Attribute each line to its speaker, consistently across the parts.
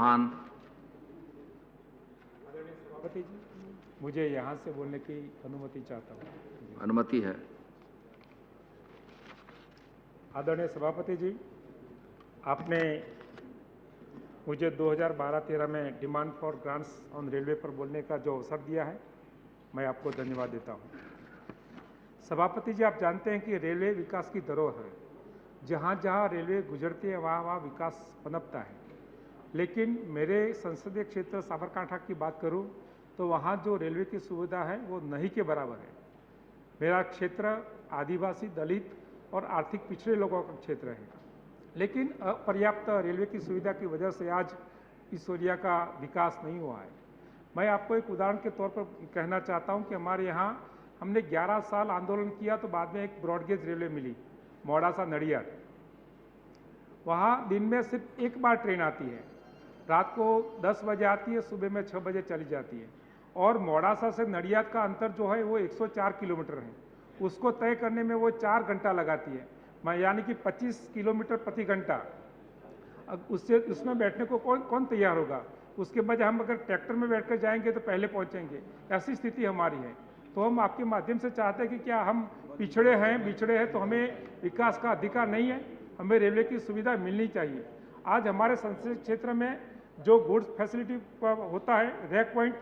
Speaker 1: चौहान।
Speaker 2: आदरणीय सभापति जी, मुझे यहाँ से बोलने की अनुमति चाहता हूँ।
Speaker 1: अनुमति है।
Speaker 2: आदरणीय सभापति जी, आपने मुझे 2012-13 में demand for grants on railway पर बोलने का जो अवसर दिया है, मैं आपको धन्यवाद देता हूँ। सभापति जी, आप जानते हैं कि रेलवे विकास की धरोहर है। जहाँ जहाँ रेलवे गुजरती है वहाँ वहाँ विकास पनपता है। लेकिन मेरे संसदीय क्षेत्र साबरकांठा की बात करूँ तो वहाँ जो रेलवे की सुविधा है वो नहीं के बराबर है। मेरा क्षेत्र आदिवासी, दलित और आर्थिक पिछड़े लोगों का क्षेत्र है, लेकिन अपर्याप्त रेलवे की सुविधा की वजह से आज इस एरिया का विकास नहीं हुआ है। मैं आपको एक उदाहरण के तौर पर कहना चाहता हूं कि हमारे यहाँ हमने 11 साल आंदोलन किया तो बाद में एक ब्रॉडगेज रेलवे मिली, मोडासा नडियाद। वहाँ दिन में सिर्फ एक बार ट्रेन आती है, रात को 10 बजे आती है, सुबह में 6 बजे चली जाती है। और मोडासा से नडियाद का अंतर जो है वो 104 किलोमीटर है। उसको तय करने में वो 4 घंटा लगाती है, यानी कि 25 किलोमीटर प्रति घंटा। अब उसमें बैठने को कौन तैयार होगा? उसके बाद हम अगर ट्रैक्टर में बैठकर जाएंगे तो पहले पहुंचेंगे। ऐसी स्थिति हमारी है। तो हम आपके माध्यम से चाहते हैं कि क्या हम पिछड़े हैं तो हमें विकास का अधिकार नहीं है? हमें रेलवे की सुविधा मिलनी चाहिए। आज हमारे संसदीय क्षेत्र में जो गुड्स फैसिलिटी होता है, रैक पॉइंट,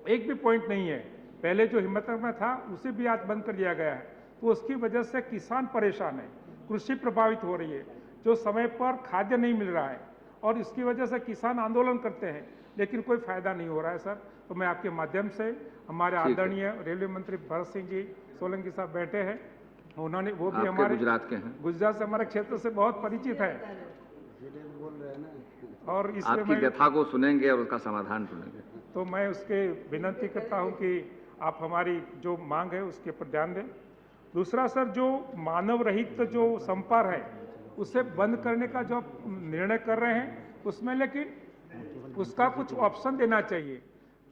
Speaker 2: एक भी पॉइंट नहीं है। पहले जो हिम्मतनगर में था उसे भी आज बंद कर दिया गया है। तो उसकी वजह से किसान परेशान है, कृषि प्रभावित हो रही है, जो समय पर खाद्य नहीं मिल रहा है और इसकी वजह से किसान आंदोलन करते हैं, लेकिन कोई फायदा नहीं हो रहा है सर। तो मैं आपके माध्यम से, हमारे आदरणीय रेलवे मंत्री भरत सिंह जी सोलंकी साहब बैठे हैं, उन्होंने वो भी हमारे
Speaker 1: गुजरात के हैं,
Speaker 2: गुजरात से हमारे क्षेत्र से बहुत परिचित है और इसलिए
Speaker 1: आपकी व्यथा को सुनेंगे और उसका समाधान ढूंढेंगे।
Speaker 2: तो मैं उसके विनती करता हूं कि आप हमारी जो मांग है उसके ऊपर ध्यान दें। दूसरा सर, जो मानव रहित जो संपर है उसे बंद करने का जो निर्णय कर रहे हैं उसमें, लेकिन उसका कुछ ऑप्शन देना चाहिए।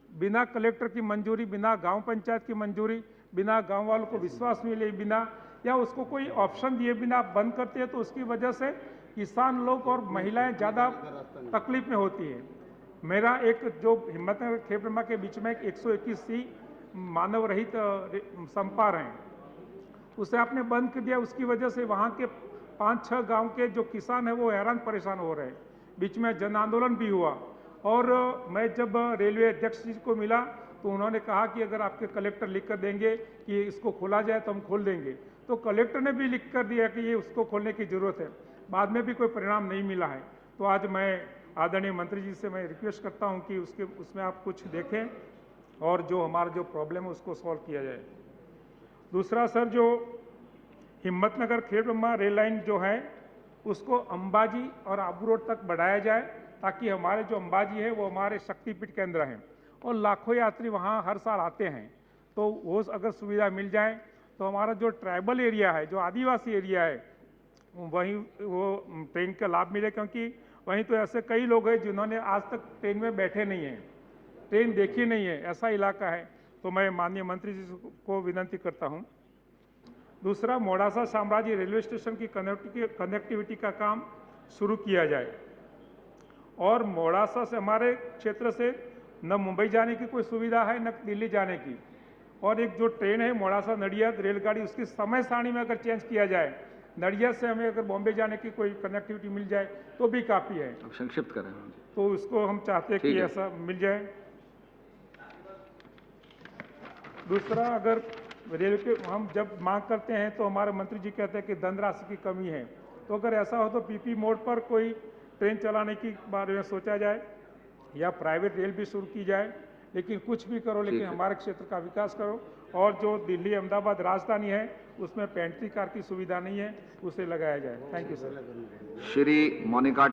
Speaker 2: बिना कलेक्टर की मंजूरी, बिना गांव पंचायत की मंजूरी, बिना गांव वालों को विश्वास मिले बिना, या उसको कोई ऑप्शन दिए बिना आप बंद करते हैं तो उसकी वजह से किसान लोग और महिलाएं ज़्यादा तकलीफ में होती है। मेरा एक जो हिम्मतनगर खेपरमा के बीच में 121C मानव रहित संपार हैं, उसे आपने बंद कर दिया। उसकी वजह से वहाँ के 5-6 गांव के जो किसान हैं वो हैरान परेशान हो रहे हैं। बीच में जन आंदोलन भी हुआ और मैं जब रेलवे अध्यक्ष जी को मिला तो उन्होंने कहा कि अगर आपके कलेक्टर लिख कर देंगे कि इसको खोला जाए तो हम खोल देंगे। तो कलेक्टर ने भी लिख कर दिया कि ये उसको खोलने की ज़रूरत है। बाद में भी कोई परिणाम नहीं मिला है। तो आज मैं आदरणीय मंत्री जी से मैं रिक्वेस्ट करता हूं कि उसमें आप कुछ देखें और जो हमारा जो प्रॉब्लम है उसको सॉल्व किया जाए। दूसरा सर, जो हिम्मतनगर खेपरमा रेल लाइन जो है उसको अंबाजी और आबू रोड तक बढ़ाया जाए, ताकि हमारे जो अंबाजी है वो हमारे शक्तिपीठ केंद्र हैं और लाखों यात्री वहाँ हर साल आते हैं। तो वो अगर सुविधा मिल जाए तो हमारा जो ट्राइबल एरिया है, जो आदिवासी एरिया है, वहीं वो ट्रेन का लाभ मिले, क्योंकि वहीं तो ऐसे कई लोग हैं जिन्होंने आज तक ट्रेन में बैठे नहीं हैं, ट्रेन देखी नहीं है, ऐसा इलाका है। तो मैं माननीय मंत्री जी को विनती करता हूं। दूसरा, मोडासा साम्राज्य रेलवे स्टेशन की कनेक्टिविटी का काम शुरू किया जाए और मोडासा से हमारे क्षेत्र से न मुंबई जाने की कोई सुविधा है न दिल्ली जाने की। और एक जो ट्रेन है मोडासा नडियाद रेलगाड़ी, उसकी समय सारणी में अगर चेंज किया जाए, नडियाद से हमें अगर बॉम्बे जाने की कोई कनेक्टिविटी मिल जाए तो भी काफ़ी है।
Speaker 1: अब संक्षिप्त करें।
Speaker 2: तो उसको हम चाहते हैं कि ऐसा मिल जाए। दूसरा, अगर रेल के हम जब मांग करते हैं तो हमारे मंत्री जी कहते हैं कि धनराशि की कमी है। तो अगर ऐसा हो तो पीपी मोड पर कोई ट्रेन चलाने की बारे में सोचा जाए या प्राइवेट रेल भी शुरू की जाए। लेकिन कुछ भी करो, लेकिन हमारे क्षेत्र का विकास करो। और जो दिल्ली अहमदाबाद राजधानी है उसमें पेंट्री कार की सुविधा नहीं है, उसे लगाया जाए। Thank you sir.
Speaker 1: Shri Monika